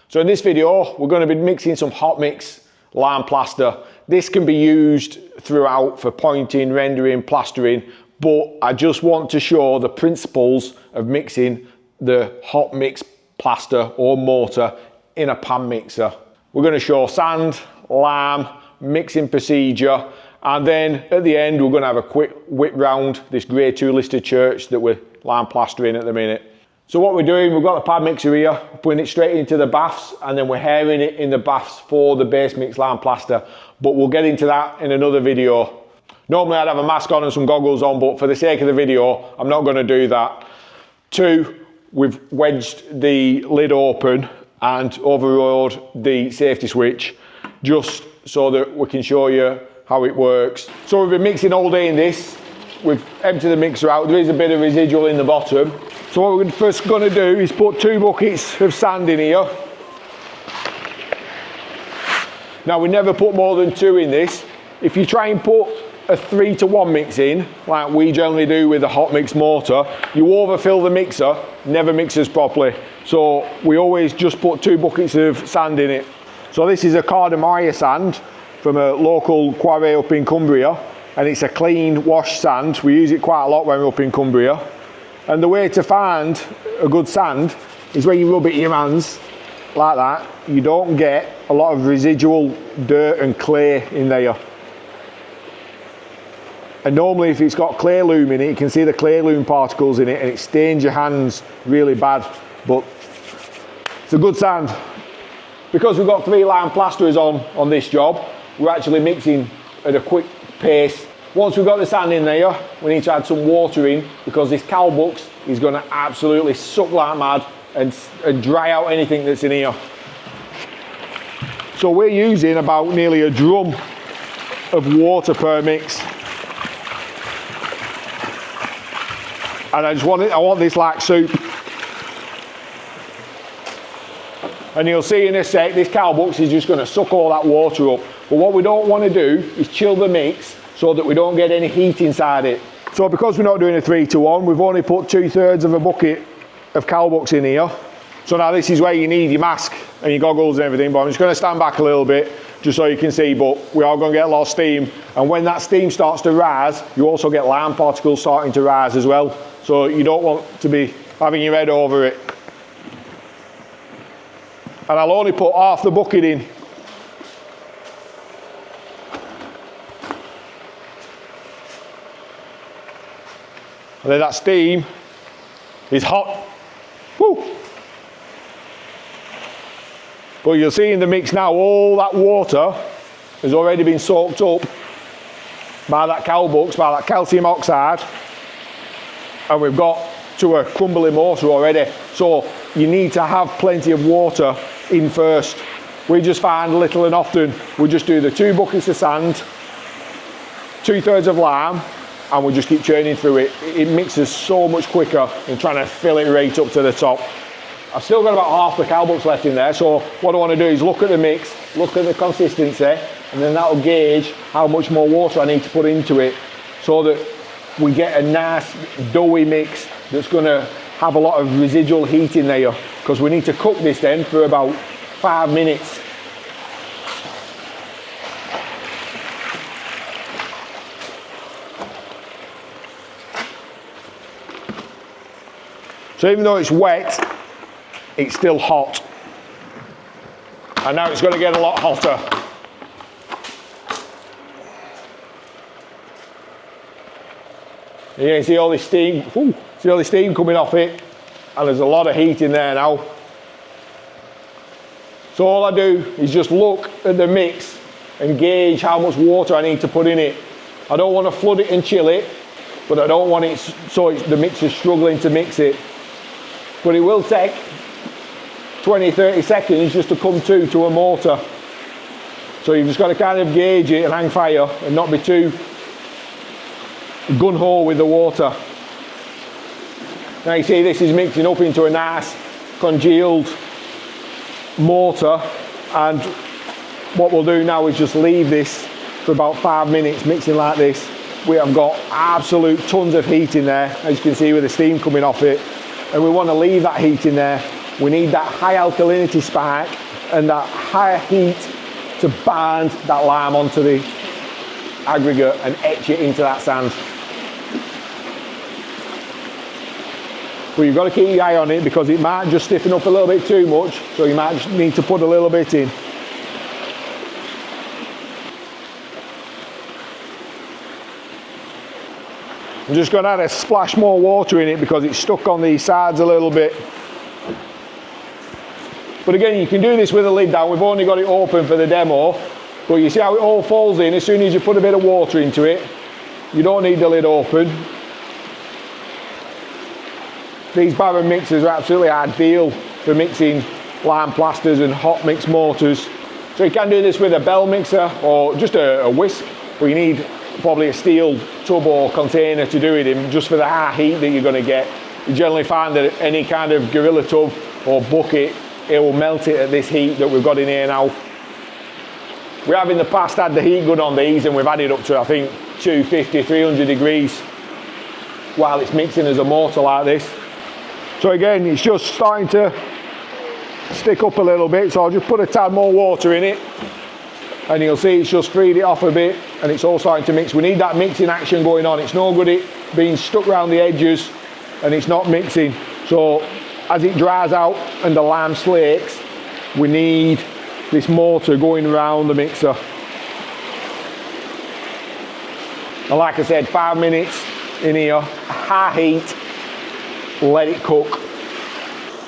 So in this video, we're going to be mixing some hot mix lime plaster. This can be used throughout for pointing, rendering, plastering, but I just want to show the principles of mixing the hot mix plaster or mortar in a pan mixer. We're going to show sand, lime, mixing procedure, and then at the end we're going to have a quick whip round this grey 2-lister church that we're lime plastering at the minute. So what we're doing, we've got the pad mixer here, putting it straight into the baths, and then we're hairing it in the baths for the base mix lime plaster, but we'll get into that in another video. Normally I'd have a mask on and some goggles on, but for the sake of the video, I'm not going to do that. 2, we've wedged the lid open and overrode the safety switch, just so that we can show you how it works. So we've been mixing all day in this. We've emptied the mixer out. There is a bit of residual in the bottom. So what we're first going to do is put 2 buckets of sand in here. Now we never put more than 2 in this. If you try and put a 3-to-1 mix in, like we generally do with a hot mix mortar, you overfill the mixer, never mixes properly. So we always just put 2 buckets of sand in it. So this is a Cardamaya sand from a local quarry up in Cumbria, and it's a clean wash sand. We use it quite a lot when we're up in Cumbria. And the way to find a good sand is when you rub it in your hands like that. You don't get a lot of residual dirt and clay in there. And normally if it's got clay loam in it, you can see the clay loam particles in it, and it stains your hands really bad, but it's a good sand. Because we've got 3 lime plasterers on this job, we're actually mixing at a quick pace. Once we've got the sand in there, we need to add some water in, because this Calbux is going to absolutely suck like mad and dry out anything that's in here. So we're using about nearly a drum of water per mix. And I want this like soup. And you'll see in a sec, this Calbux is just going to suck all that water up. But what we don't want to do is chill the mix so that we don't get any heat inside it. So because we're not doing a 3-to-1, we've only put 2/3 of a bucket of Calbux in here. So now this is where you need your mask and your goggles and everything, but I'm just going to stand back a little bit just so you can see, but we are going to get a lot of steam. And when that steam starts to rise, you also get lime particles starting to rise as well. So you don't want to be having your head over it. And I'll only put half the bucket in. And then that steam is hot. Woo! But you'll see in the mix now, all that water has already been soaked up by that Calbux, by that calcium oxide. And we've got to a crumbly mortar already. So you need to have plenty of water in first. We just find little and often, we just do the 2 buckets of sand, 2/3 of lime, and we just keep churning through it. It mixes so much quicker than trying to fill it right up to the top. I've still got about half the Calbux left in there, so what I want to do is look at the mix, look at the consistency, and then that'll gauge how much more water I need to put into it, so that we get a nice doughy mix that's going to have a lot of residual heat in there, because we need to cook this then for about 5 minutes. So even though it's wet, it's still hot. And now it's going to get a lot hotter. You can see all this steam, see all the steam coming off it, and there's a lot of heat in there now. So all I do is just look at the mix and gauge how much water I need to put in it. I don't want to flood it and chill it, but I don't want it so the mix is struggling to mix it. But it will take 20-30 seconds just to come to a mortar. So you've just got to kind of gauge it and hang fire and not be too gun-ho with the water. Now you see this is mixing up into a nice congealed mortar, and what we'll do now is just leave this for about 5 minutes mixing like this. We have got absolute tons of heat in there, as you can see with the steam coming off it, and we want to leave that heat in there We need that high alkalinity spike and that higher heat to bind that lime onto the aggregate and etch it into that sand. But you've got to keep your eye on it because it might just stiffen up a little bit too much, so you might just need to put a little bit in. I'm just going to add a splash more water in it because it's stuck on these sides a little bit. But again, you can do this with the lid down. We've only got it open for the demo, but you see how it all falls in as soon as you put a bit of water into it. You don't need the lid open. These barren mixers are absolutely ideal for mixing lime plasters and hot mixed mortars. So you can do this with a bell mixer or just a whisk, but you need probably a steel tub or container to do it in, just for the high heat that you're going to get. You generally find that any kind of gorilla tub or bucket, it will melt it at this heat that we've got in here now. We have in the past had the heat gun on these and we've had it up to I think 250, 300 degrees while it's mixing as a mortar like this. So again, it's just starting to stick up a little bit, so I'll just put a tad more water in it and you'll see it's just freed it off a bit and it's all starting to mix. We need that mixing action going on. It's no good it being stuck around the edges and it's not mixing. So as it dries out and the lime slakes, we need this mortar going around the mixer. And like I said, 5 minutes in here, high heat, let it cook.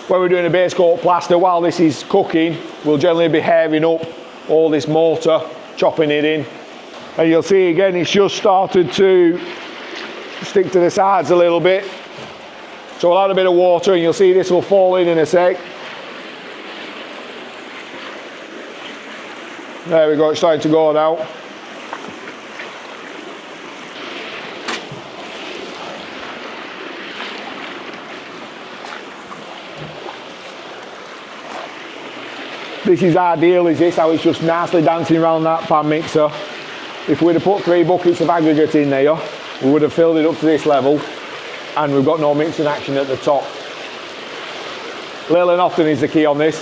When we're doing a base coat plaster, while this is cooking, we'll generally be hairing up all this mortar, chopping it in. And you'll see again, it's just started to stick to the sides a little bit. So I'll add a bit of water and you'll see this will fall in a sec. There we go, it's starting to go now. This is ideal, is this, how it's just nicely dancing around that pan mixer. If we'd have put 3 buckets of aggregate in there, we would have filled it up to this level and we've got no mixing action at the top. Little and often is the key on this.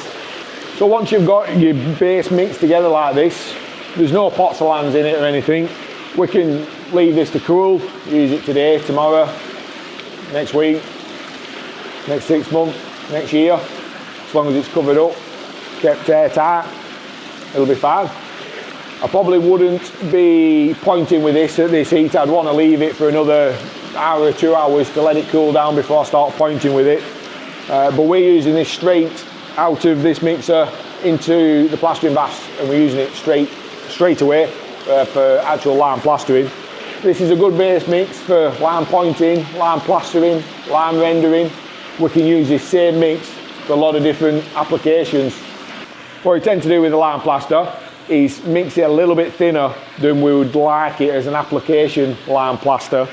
So once you've got your base mixed together like this, there's no pots of lands in it or anything. We can leave this to cool, use it today, tomorrow, next week, next 6 months, next year, as long as it's covered up, kept airtight, it'll be fine. I probably wouldn't be pointing with this at this heat. I'd want to leave it for another hour or 2 hours to let it cool down before I start pointing with it. But we're using this straight out of this mixer into the plastering baths and we're using it straight away for actual lime plastering. This is a good base mix for lime pointing, lime plastering, lime rendering. We can use this same mix for a lot of different applications. What we tend to do with the lime plaster is mix it a little bit thinner than we would like it as an application lime plaster.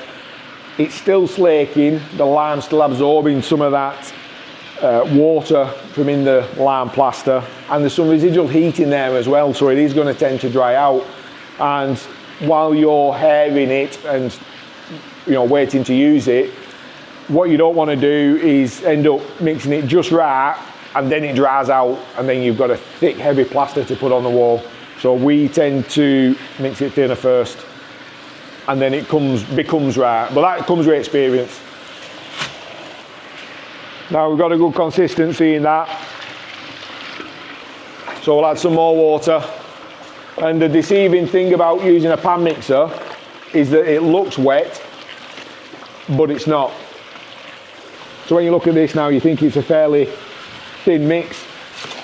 It's still slaking, the lime's still absorbing some of that water from in the lime plaster, and there's some residual heat in there as well, so it is going to tend to dry out. And while you're hairing it and waiting to use it, what you don't want to do is end up mixing it just right and then it dries out and then you've got a thick heavy plaster to put on the wall. So we tend to mix it thinner first and then it becomes right, but that comes with experience. Now we've got a good consistency in that, so we'll add some more water. And the deceiving thing about using a pan mixer is that it looks wet, but it's not. So when you look at this now, you think it's a fairly thin mix,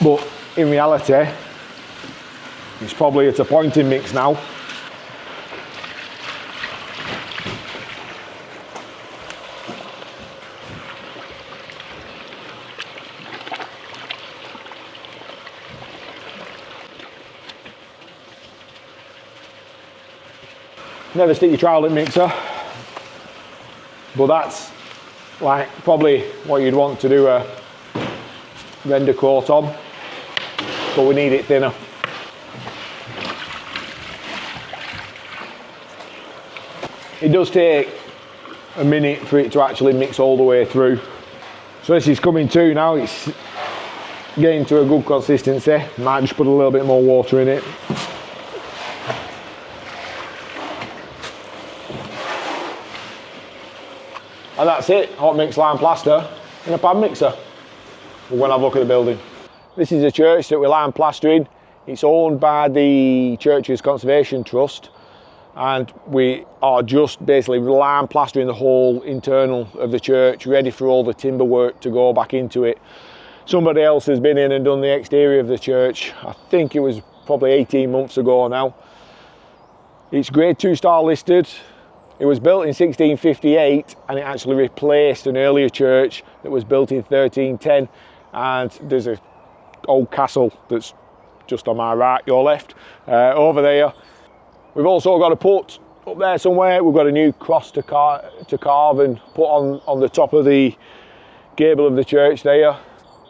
but in reality, it's probably at a pointing mix now. Never stick your trowel in mixer, but that's like probably what you'd want to do a render coat on, but we need it thinner. It does take a minute for it to actually mix all the way through. So this is coming to now, it's getting to a good consistency. Might just put a little bit more water in it. And that's it, hot mix lime plaster in a pan mixer. We're going to have a look at the building. This is a church that we're lime plastering. It's owned by the Church's Conservation Trust, and we are just basically lime plastering the whole internal of the church, ready for all the timber work to go back into it. Somebody else has been in and done the exterior of the church. I think it was probably 18 months ago now. It's grade 2 star listed. It was built in 1658 and it actually replaced an earlier church that was built in 1310, and there's an old castle that's just on my right, your left, over there. We've also got a put up there somewhere. We've got a new cross to carve and put on the top of the gable of the church there.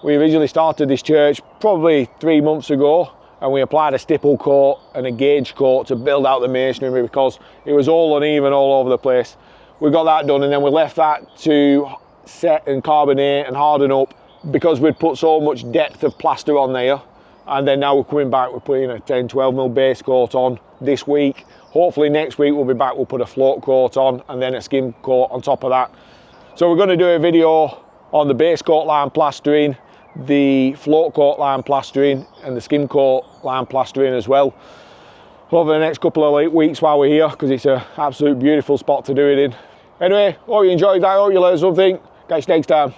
We originally started this church probably 3 months ago, and we applied a stipple coat and a gauge coat to build out the masonry because it was all uneven all over the place. We got that done, and then we left that to set and carbonate and harden up because we'd put so much depth of plaster on there. And then now we're coming back, we're putting a 10-12mm base coat on this week. Hopefully next week we'll be back, we'll put a float coat on and then a skim coat on top of that. So we're going to do a video on the base coat lime plastering, the float coat lime plastering and the skim coat lime plastering as well over the next couple of weeks while we're here, because it's an absolute beautiful spot to do it in. Anyway, hope you enjoyed that, hope you learned something. Catch you next time.